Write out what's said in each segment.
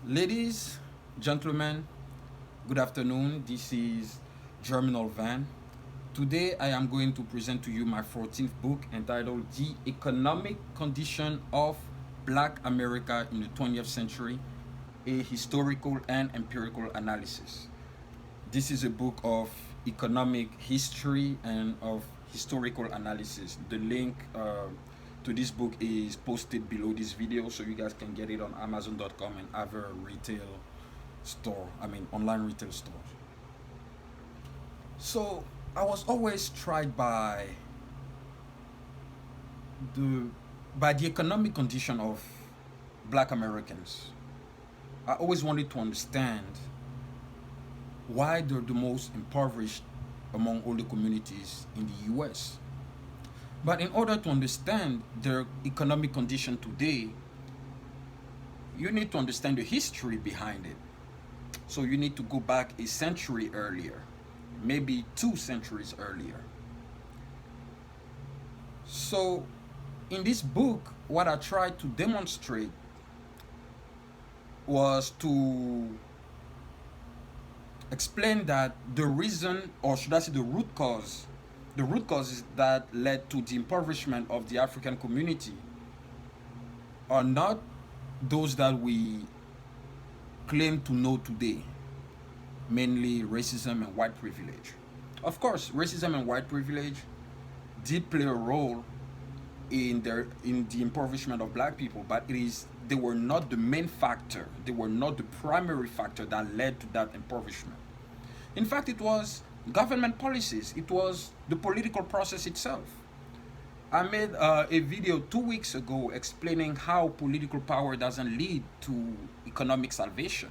Ladies, gentlemen, good afternoon. This is Germinal Van. Today I am going to present to you my 14th book entitled The Economic Condition of Black America in the 20th Century, a Historical and Empirical Analysis. This is a book of economic history and of historical analysis. The link to this book is posted below this video so you guys can get it on Amazon.com and other retail online retail stores. So I was always tried the the economic condition of black Americans. I always wanted to understand why they're the most impoverished among all the communities in the US. But in order to understand their economic condition today, you need to understand the history behind it. So you need to go back a century earlier, maybe 2 centuries earlier. So in this book, what I tried to demonstrate was to explain that the reason, or should I say the root causes that led to the impoverishment of the African community are not those that we claim to know today, mainly racism and white privilege. Of course, racism and white privilege did play a role in the impoverishment of black people, but they were not the main factor. They were not the primary factor that led to that impoverishment. In fact, it was government policies. It was the political process itself. I made a video 2 weeks ago explaining how political power doesn't lead to economic salvation.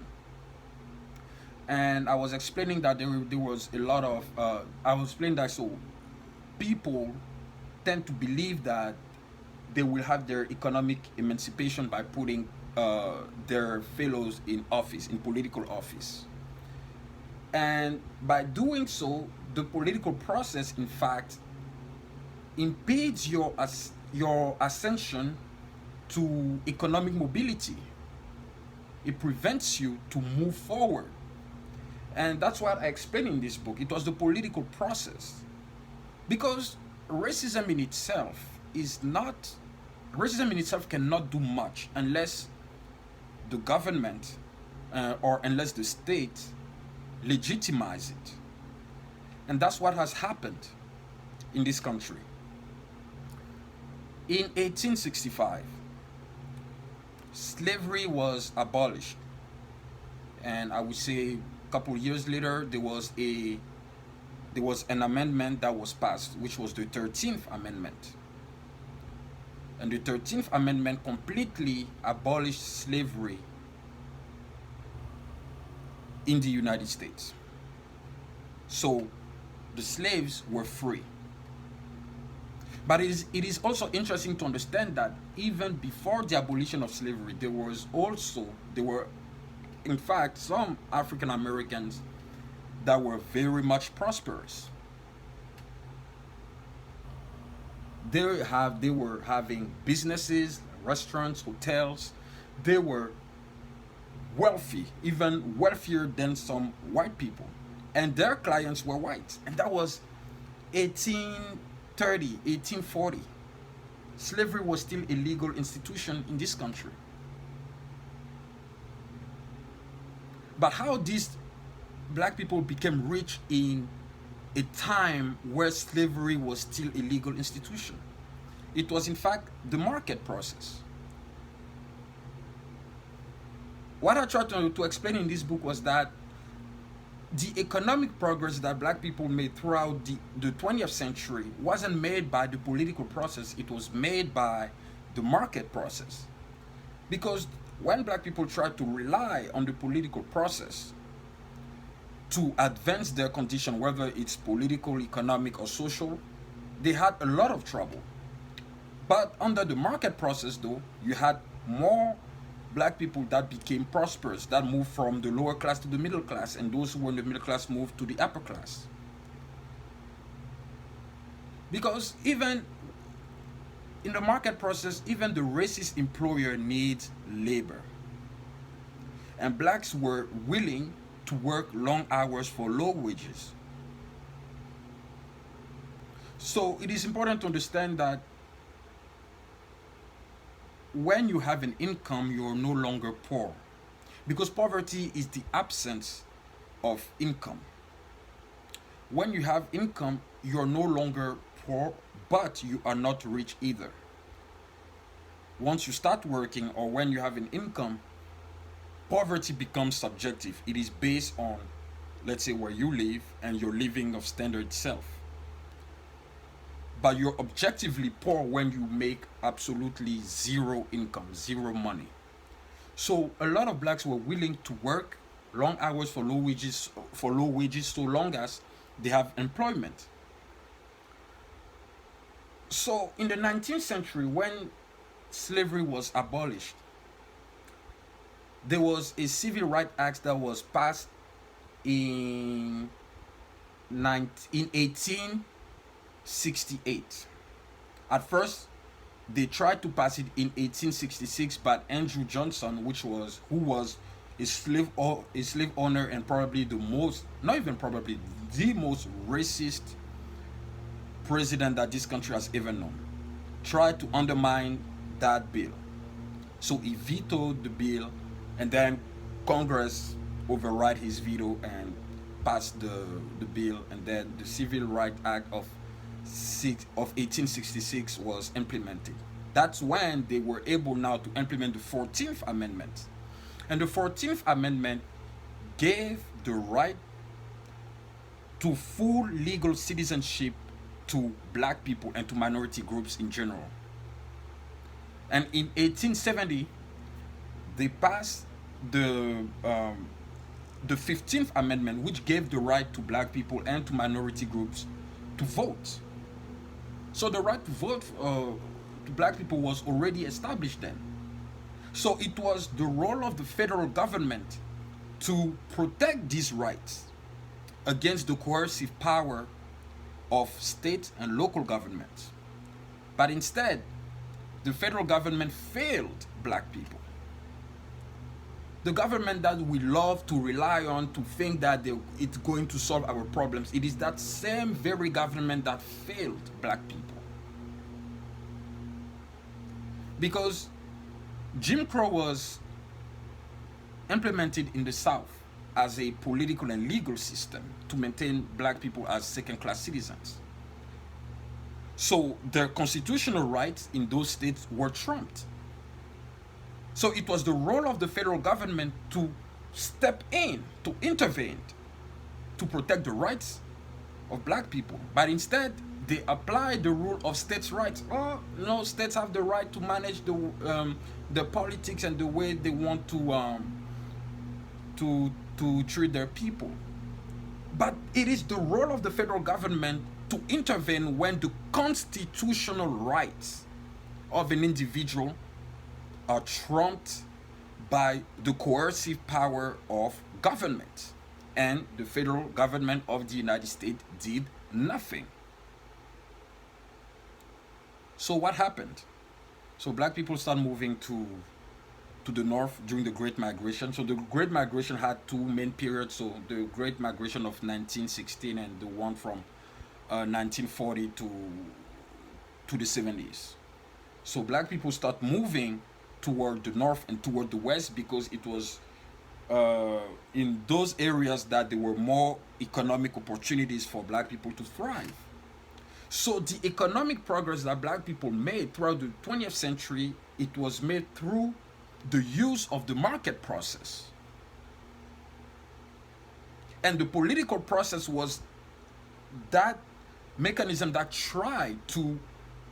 And I was explaining that there was a lot of, I was explaining that so people tend to believe that they will have their economic emancipation by putting their fellows in office, in political office. And by doing so, the political process, in fact, impedes your ascension to economic mobility. It prevents you to move forward. And that's what I explained in this book. It was the political process. Because racism in itself cannot do much unless the government or unless the state legitimize it. And that's what has happened in this country. In 1865, slavery was abolished. And I would say a couple years later, there was an amendment that was passed, which was the 13th Amendment. And the 13th Amendment completely abolished slavery in the United States. So the slaves were free. But it is also interesting to understand that even before the abolition of slavery, there were in fact some African Americans that were very much prosperous. They were having businesses, restaurants, hotels. They were wealthy, even wealthier than some white people. And their clients were white. And that was 1830, 1840. Slavery was still a legal institution in this country. But how these black people became rich in a time where slavery was still a legal institution? It was in fact the market process. What I tried to explain in this book was that the economic progress that black people made throughout the 20th century wasn't made by the political process, it was made by the market process. Because when black people tried to rely on the political process to advance their condition, whether it's political, economic, or social, they had a lot of trouble. But under the market process, though, you had more black people that became prosperous, that moved from the lower class to the middle class, and those who were in the middle class moved to the upper class. Because even in the market process, even the racist employer needs labor. and blacks were willing to work long hours for low wages. So it is important to understand that when you have an income, you're no longer poor, because poverty is the absence of income. When you have income, you're no longer poor, but you are not rich either. Once you start working or when you have an income, poverty becomes subjective. It is based on, let's say, where you live and your living of standard itself. But you're objectively poor when you make absolutely zero income, zero money. So a lot of blacks were willing to work long hours for low wages, so long as they have employment. So in the 19th century, when slavery was abolished, there was a Civil Rights Act that was passed in 1868. At first, they tried to pass it in 1866, but Andrew Johnson, who was a slave owner and probably the most, not even probably, the most racist president that this country has ever known, tried to undermine that bill. So he vetoed the bill, and then Congress override his veto and passed the bill, and then the Civil Rights Act of 1866 was implemented. That's when they were able now to implement the 14th Amendment. And the 14th Amendment gave the right to full legal citizenship to black people and to minority groups in general. And in 1870, they passed the 15th Amendment, which gave the right to black people and to minority groups to vote. So the right to vote to black people was already established then. So it was the role of the federal government to protect these rights against the coercive power of state and local governments. But instead, the federal government failed black people. The government that we love to rely on to think that it's going to solve our problems, it is that same very government that failed black people. Because Jim Crow was implemented in the South as a political and legal system to maintain black people as second-class citizens. So their constitutional rights in those states were trumped. So it was the role of the federal government to step in, to intervene, to protect the rights of black people. But instead, they applied the rule of states' rights. Oh, no, states have the right to manage the politics and the way they want to treat their people. But it is the role of the federal government to intervene when the constitutional rights of an individual are trumped by the coercive power of government. And the federal government of the United States did nothing. So what happened? So black people started moving to the north during the Great Migration. So the Great Migration had two main periods. So the Great Migration of 1916 and the one from 1940 to the 70s. So black people start moving toward the north and toward the west because it was in those areas that there were more economic opportunities for black people to thrive. So the economic progress that black people made throughout the 20th century, it was made through the use of the market process. And the political process was that mechanism that tried to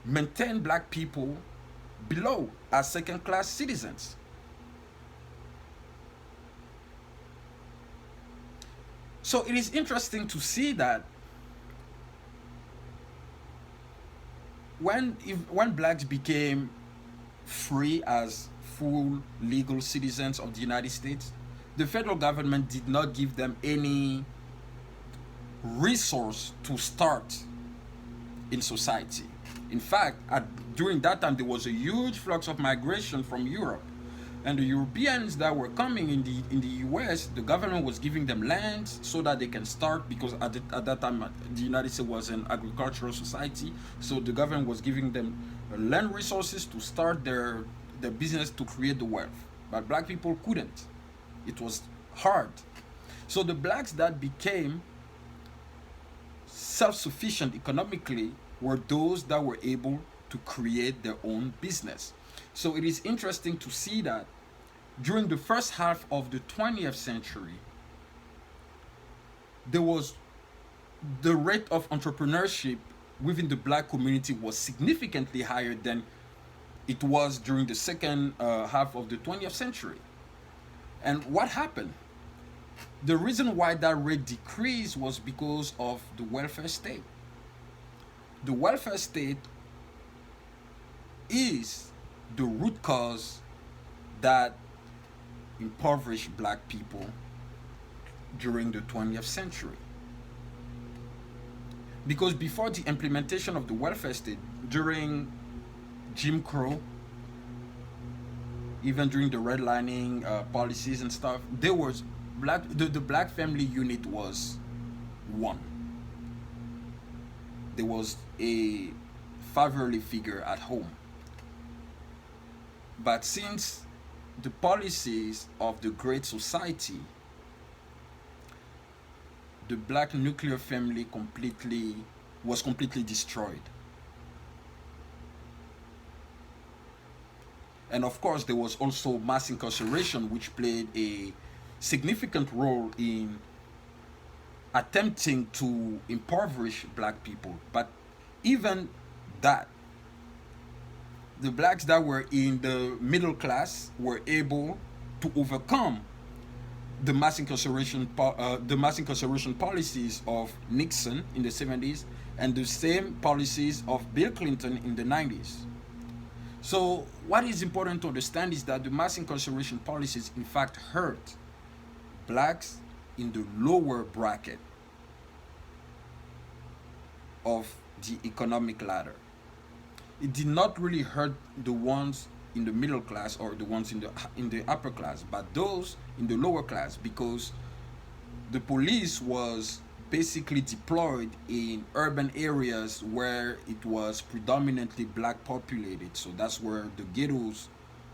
maintain black people below as second-class citizens. So it is interesting to see that when blacks became free as full legal citizens of the United States, the federal government did not give them any resource to start in society. In fact, during that time, there was a huge flux of migration from Europe. And the Europeans that were coming in the U.S., the government was giving them land so that they can start, because at that time the United States was an agricultural society. So the government was giving them land resources to start their business, to create the wealth. But black people couldn't. It was hard. So the blacks that became self-sufficient economically were those that were able to create their own business. So it is interesting to see that during the first half of the 20th century, there was the rate of entrepreneurship within the black community was significantly higher than it was during the second half of the 20th century. And what happened? The reason why that rate decreased was because of the welfare state. The welfare state is the root cause that impoverished black people during the 20th century. Because before the implementation of the welfare state, during Jim Crow, even during the redlining policies and stuff, there was the black family unit was one. There was a fatherly figure at home. But since the policies of the Great Society, the black nuclear family was completely destroyed. And of course, there was also mass incarceration, which played a significant role in attempting to impoverish black people. But even that, the blacks that were in the middle class were able to overcome the mass incarceration policies of Nixon in the 70s and the same policies of Bill Clinton in the 90s. So what is important to understand is that the mass incarceration policies in fact hurt blacks in the lower bracket of the economic ladder. It did not really hurt the ones in the middle class or the ones in the upper class, but those in the lower class, because the police was basically deployed in urban areas where it was predominantly black populated. So that's where the ghettos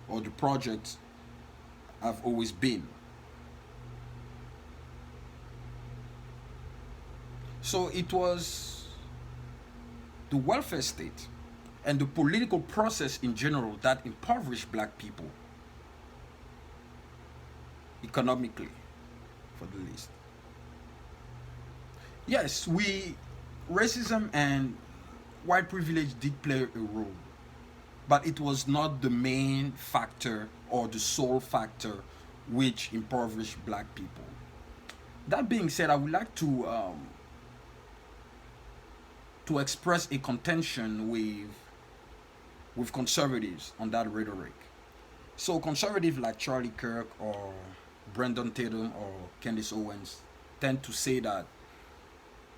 or the projects have always been. So it was the welfare state and the political process in general that impoverished black people economically, for the least. Yes, racism and white privilege did play a role, but it was not the main factor or the sole factor which impoverished black people. That being said, I would like to express a contention with conservatives on that rhetoric. So conservatives like Charlie Kirk or Brandon Tatum or Candace Owens tend to say that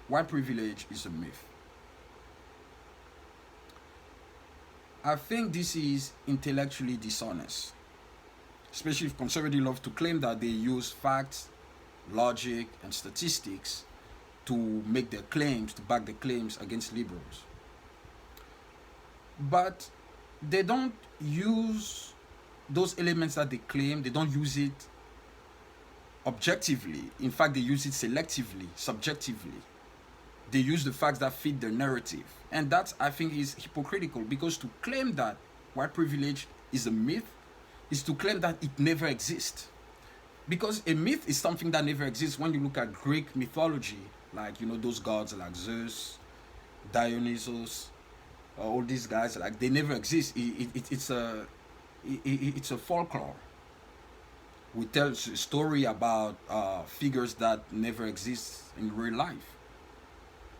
white privilege is a myth. I think this is intellectually dishonest, especially if conservatives love to claim that they use facts, logic, and statistics to make their claims, to back their claims against liberals. But they don't use those elements that they claim, they don't use it objectively. In fact, they use it selectively, subjectively. They use the facts that fit their narrative. And that, I think, is hypocritical, because to claim that white privilege is a myth is to claim that it never exists. Because a myth is something that never exists. When you look at Greek mythology, like, those gods like Zeus, Dionysus, all these guys, like, they never exist. It's a folklore. We tell a story about figures that never exist in real life.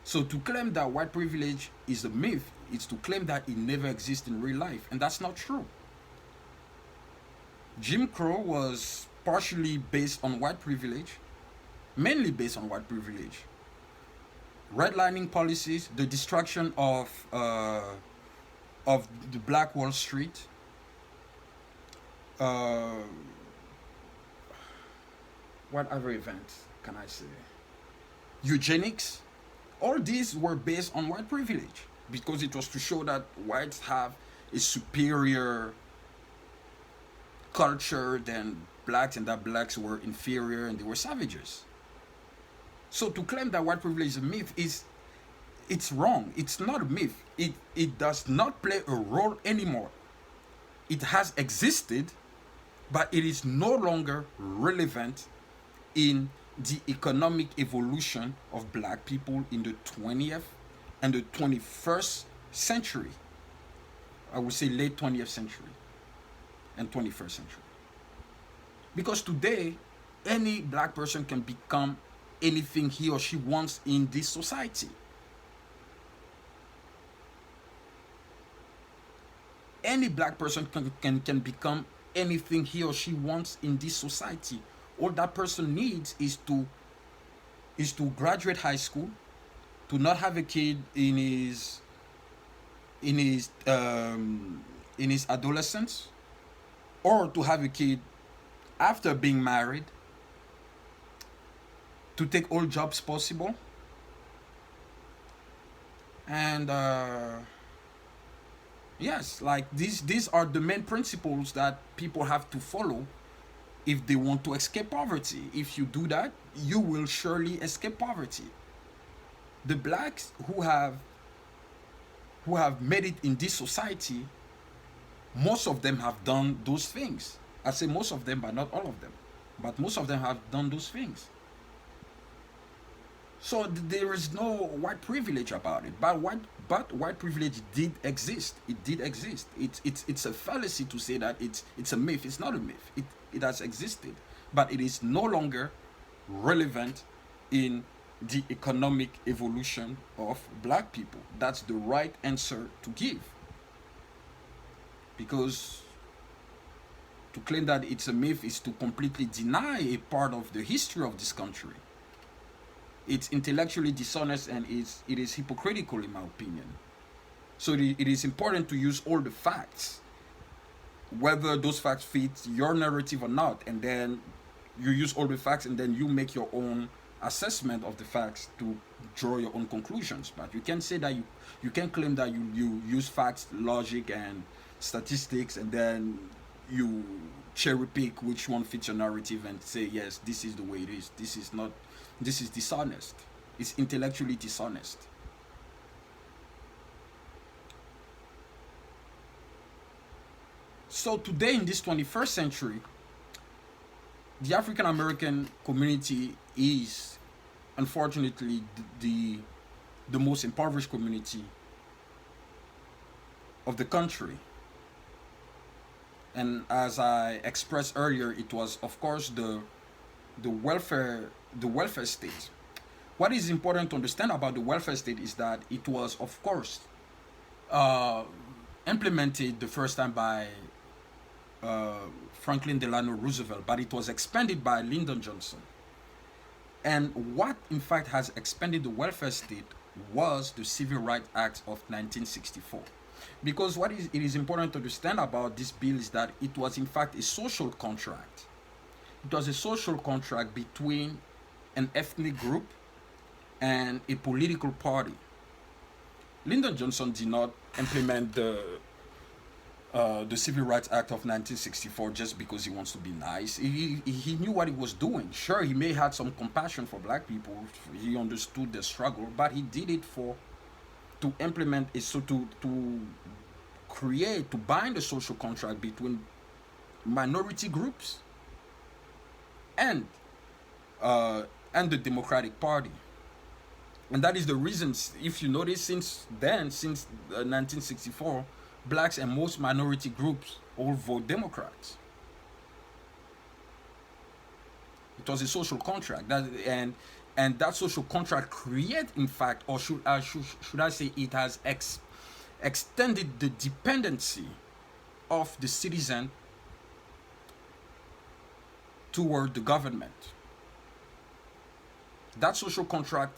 So to claim that white privilege is a myth is to claim that it never exists in real life, and that's not true. Jim Crow was partially based on white privilege, mainly based on white privilege. Redlining policies, the destruction of the Black Wall Street, uh, what other events can I say? Eugenics. All these were based on white privilege because it was to show that whites have a superior culture than blacks, and that blacks were inferior and they were savages. So to claim that white privilege is a myth is, it's wrong. It's not a myth. It does not play a role anymore. It has existed, but it is no longer relevant in the economic evolution of black people in the 20th and the 21st century. I would say late 20th century and 21st century. Because today, any black person can become anything he or she wants in this society. Any black person can become anything he or she wants in this society. All that person needs is to graduate high school, to not have a kid in his in his adolescence, or to have a kid after being married, to take all jobs possible, and yes, like these are the main principles that people have to follow if they want to escape poverty. If you do that, you will surely escape poverty. The blacks who have made it in this society, most of them have done those things. I say most of them, but not all of them. But most of them have done those things. So there is no white privilege about it. But white privilege did exist. It did exist. It's a fallacy to say that it's a myth. It's not a myth. It has existed, but it is no longer relevant in the economic evolution of black people. That's the right answer to give. Because to claim that it's a myth is to completely deny a part of the history of this country. It's intellectually dishonest, and it is hypocritical in my opinion. So it is important to use all the facts, whether those facts fit your narrative or not, and then you use all the facts and then you make your own assessment of the facts to draw your own conclusions. But you can say that you can claim that you use facts, logic, and statistics, and then you cherry pick which one fits your narrative and say, yes, this is the way it is. This is not, this is dishonest. It's intellectually dishonest. So today in this 21st century, the African American community is unfortunately the most impoverished community of the country. And as I expressed earlier, it was of course the welfare state. What is important to understand about the welfare state is that it was of course uh, implemented the first time by Franklin Delano Roosevelt, but it was expanded by Lyndon Johnson. And what in fact has expanded the welfare state was the Civil Rights Act of 1964. Because it is important to understand about this bill is that it was in fact a social contract. It was a social contract between an ethnic group and a political party. Lyndon Johnson did not implement the Civil Rights Act of 1964 just because he wants to be nice. He knew what he was doing. Sure, he may have some compassion for black people. He understood the struggle, but he did it to implement it, so to create, to bind a social contract between minority groups and the Democratic Party. And that is the reason, if you notice, since 1964, blacks and most minority groups all vote Democrats. It was a social contract, and that social contract create, in fact, or should I say, it has extended the dependency of the citizen toward the government. That social contract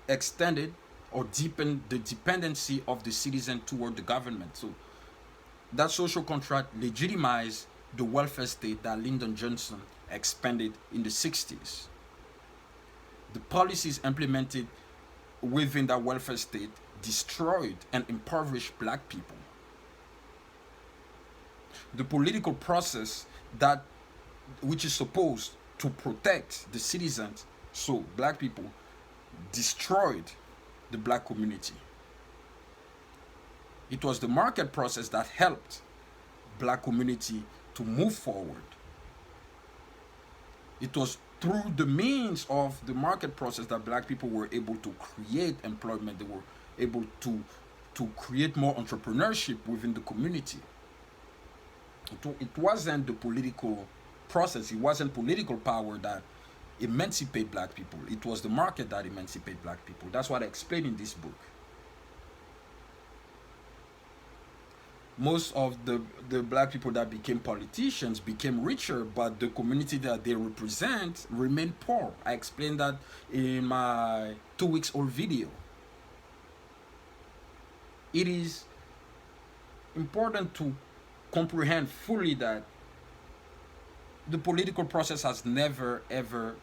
extended or deepened the dependency of the citizen toward the government. So that social contract legitimized the welfare state that Lyndon Johnson expanded in the 60s. The policies implemented within that welfare state destroyed and impoverished black people. The political process that which is supposed to protect the citizens, so black people, destroyed the black community. It was the market process that helped black community to move forward. It was through the means of the market process that black people were able to create employment. They were able to create more entrepreneurship within the community. It wasn't the political process, it wasn't political power that emancipate black people. It was the market that emancipate black people. That's what I explain in this book. Most of the black people that became politicians became richer, but the community that they represent remained poor. I explained that in my 2 weeks old video. It is important to comprehend fully that the political process has never ever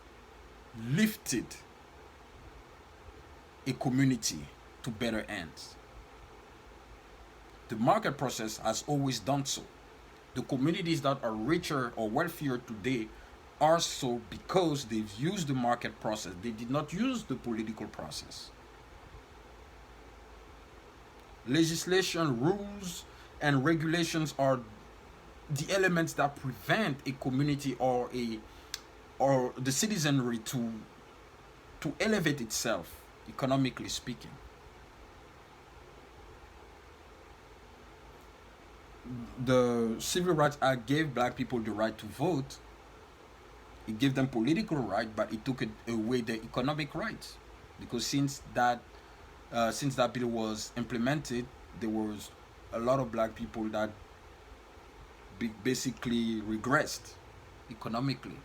lifted a community to better ends. The market process has always done so. The communities that are richer or wealthier today are so because they've used the market process. They did not use the political process. Legislation, rules, and regulations are the elements that prevent a community or the citizenry to elevate itself, economically speaking. The Civil Rights Act gave black people the right to vote. It gave them political right, but it took away their economic rights, because since that bill was implemented, there was a lot of black people that basically regressed economically,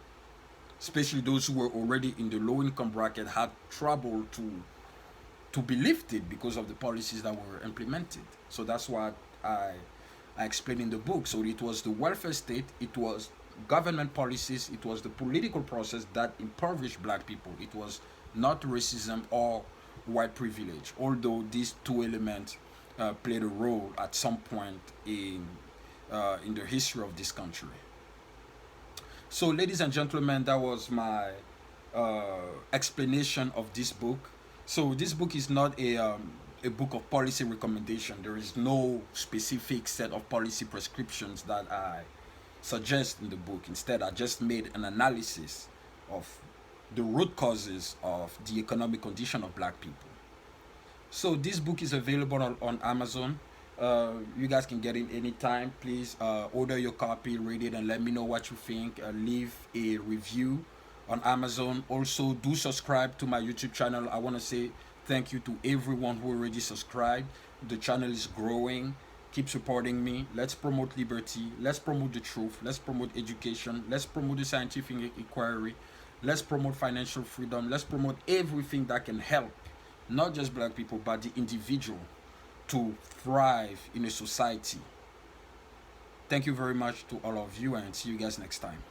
especially those who were already in the low income bracket had trouble to be lifted because of the policies that were implemented. So that's what I explained in the book. So it was the welfare state, it was government policies, it was the political process that impoverished black people. It was not racism or white privilege, although these two elements played a role at some point in the history of this country. So, ladies and gentlemen, that was my explanation of this book. So, this book is not a book of policy recommendation. There is no specific set of policy prescriptions that I suggest in the book. Instead, I just made an analysis of the root causes of the economic condition of black people. So this book is available on Amazon. You guys can get it anytime. Please order your copy, read it, and let me know what you think. Leave a review on Amazon. Also, do subscribe to my YouTube channel. I want to say thank you to everyone who already subscribed. The channel is growing. Keep supporting me. Let's promote liberty. Let's promote the truth. Let's promote education. Let's promote the scientific inquiry. Let's promote financial freedom. Let's promote everything that can help, not just black people, but the individual to thrive in a society. Thank you very much to all of you, and see you guys next time.